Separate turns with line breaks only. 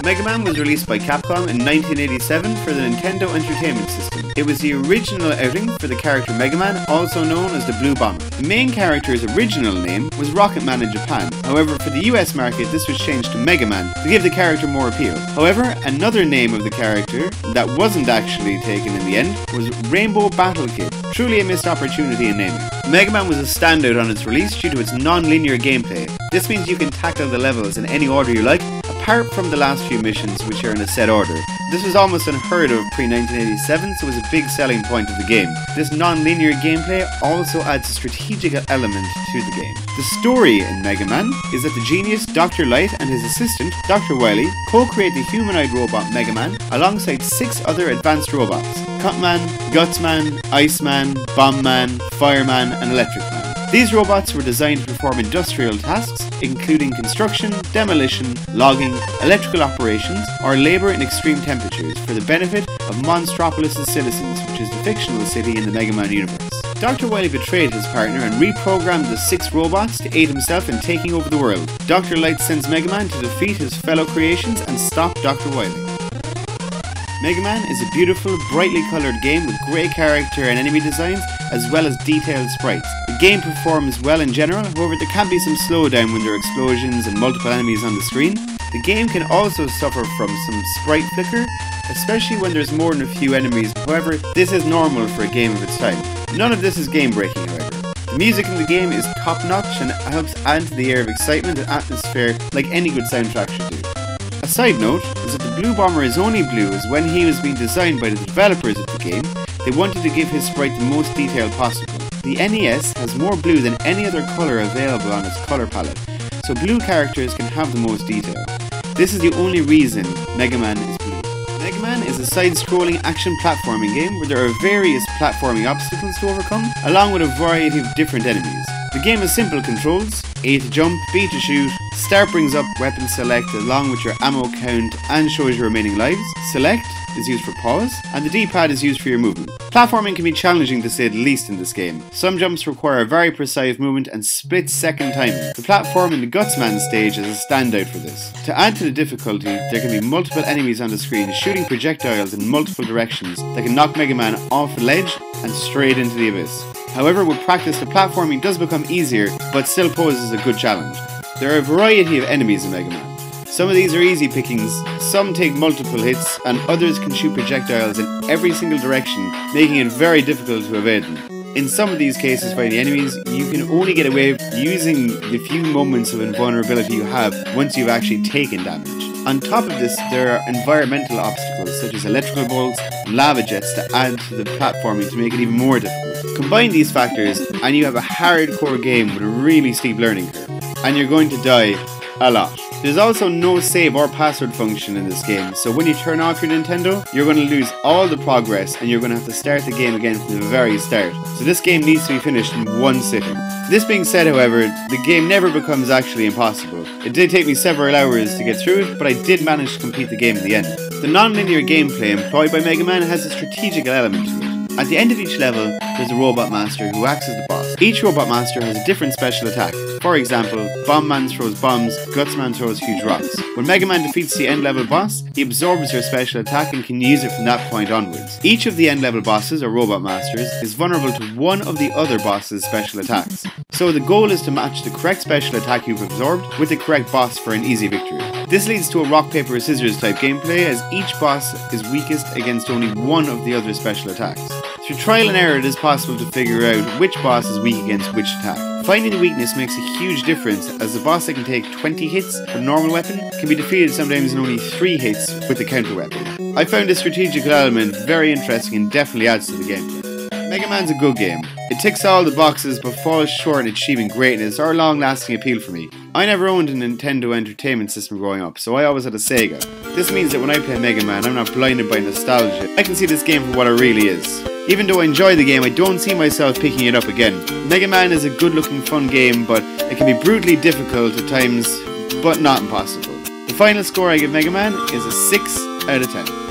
Mega Man was released by Capcom in 1987 for the Nintendo Entertainment System. It was the original outing for the character Mega Man, also known as the Blue Bomber. The main character's original name was Rocket Man in Japan. However, for the US market, this was changed to Mega Man to give the character more appeal. However, another name of the character that wasn't actually taken in the end was Rainbow Battle Kid. Truly a missed opportunity in naming. Mega Man was a standout on its release due to its non-linear gameplay. This means you can tackle the levels in any order you like, apart from the last few missions which are in a set order. This was almost unheard of pre-1987, so it was a big selling point of the game. This non-linear gameplay also adds a strategic element to the game. The story in Mega Man is that the genius Dr. Light and his assistant, Dr. Wily, co-create the humanoid robot Mega Man alongside 6 other advanced robots: Cutman, Gutsman, Iceman, Bombman, Fireman, and Electric Man. These robots were designed to perform industrial tasks, including construction, demolition, logging, electrical operations, or labour in extreme temperatures for the benefit of Monstropolis' citizens, which is the fictional city in the Mega Man universe. Dr. Wily betrayed his partner and reprogrammed the 6 robots to aid himself in taking over the world. Dr. Light sends Mega Man to defeat his fellow creations and stop Dr. Wily. Mega Man is a beautiful, brightly coloured game with great character and enemy designs, as well as detailed sprites. The game performs well in general, however there can be some slowdown when there are explosions and multiple enemies on the screen. The game can also suffer from some sprite flicker, especially when there's more than a few enemies. However, this is normal for a game of its time. None of this is game breaking, however. The music in the game is top notch and helps add to the air of excitement and atmosphere like any good soundtrack should do. A side note is that the Blue Bomber is only blue as when he was being designed by the developers of the game, they wanted to give his sprite the most detail possible. The NES has more blue than any other colour available on its colour palette, so blue characters can have the most detail. This is the only reason Mega Man is blue. Mega Man is a side-scrolling action platforming game where there are various platforming obstacles to overcome, along with a variety of different enemies. The game has simple controls: A to jump, B to shoot, start brings up weapon select along with your ammo count and shows your remaining lives, select is used for pause, and the D-pad is used for your movement. Platforming can be challenging to say the least in this game. Some jumps require very precise movement and split-second timing. The platform in the Gutsman stage is a standout for this. To add to the difficulty, there can be multiple enemies on the screen shooting projectiles in multiple directions that can knock Mega Man off a ledge and straight into the abyss. However, with practice the platforming does become easier, but still poses a good challenge. There are a variety of enemies in Mega Man. Some of these are easy pickings, some take multiple hits, and others can shoot projectiles in every single direction, making it very difficult to evade them. In some of these cases fighting enemies, you can only get away using the few moments of invulnerability you have once you've actually taken damage. On top of this, there are environmental obstacles such as electrical bolts and lava jets to add to the platforming to make it even more difficult. Combine these factors and you have a hardcore game with a really steep learning curve, and you're going to die a lot. There's also no save or password function in this game, so when you turn off your Nintendo, you're going to lose all the progress and you're going to have to start the game again from the very start. So this game needs to be finished in one sitting. This being said, however, the game never becomes actually impossible. It did take me several hours to get through it, but I did manage to complete the game in the end. The non-linear gameplay employed by Mega Man has a strategic element to it. At the end of each level, there's a Robot Master who acts as the boss. Each Robot Master has a different special attack. For example, Bombman throws bombs, Gutsman throws huge rocks. When Mega Man defeats the end-level boss, he absorbs their special attack and can use it from that point onwards. Each of the end-level bosses, or Robot Masters, is vulnerable to one of the other boss's special attacks. So the goal is to match the correct special attack you've absorbed with the correct boss for an easy victory. This leads to a rock, paper, scissors type gameplay, as each boss is weakest against only one of the other special attacks. Through trial and error, it is possible to figure out which boss is weak against which attack. Finding the weakness makes a huge difference, as the boss that can take 20 hits with a normal weapon can be defeated sometimes in only 3 hits with the counter weapon. I found this strategical element very interesting and definitely adds to the gameplay. Mega Man's a good game. It ticks all the boxes but falls short in achieving greatness or long-lasting appeal for me. I never owned a Nintendo Entertainment System growing up, so I always had a Sega. This means that when I play Mega Man, I'm not blinded by nostalgia. I can see this game for what it really is. Even though I enjoy the game, I don't see myself picking it up again. Mega Man is a good-looking, fun game, but it can be brutally difficult at times, but not impossible. The final score I give Mega Man is a 6 out of 10.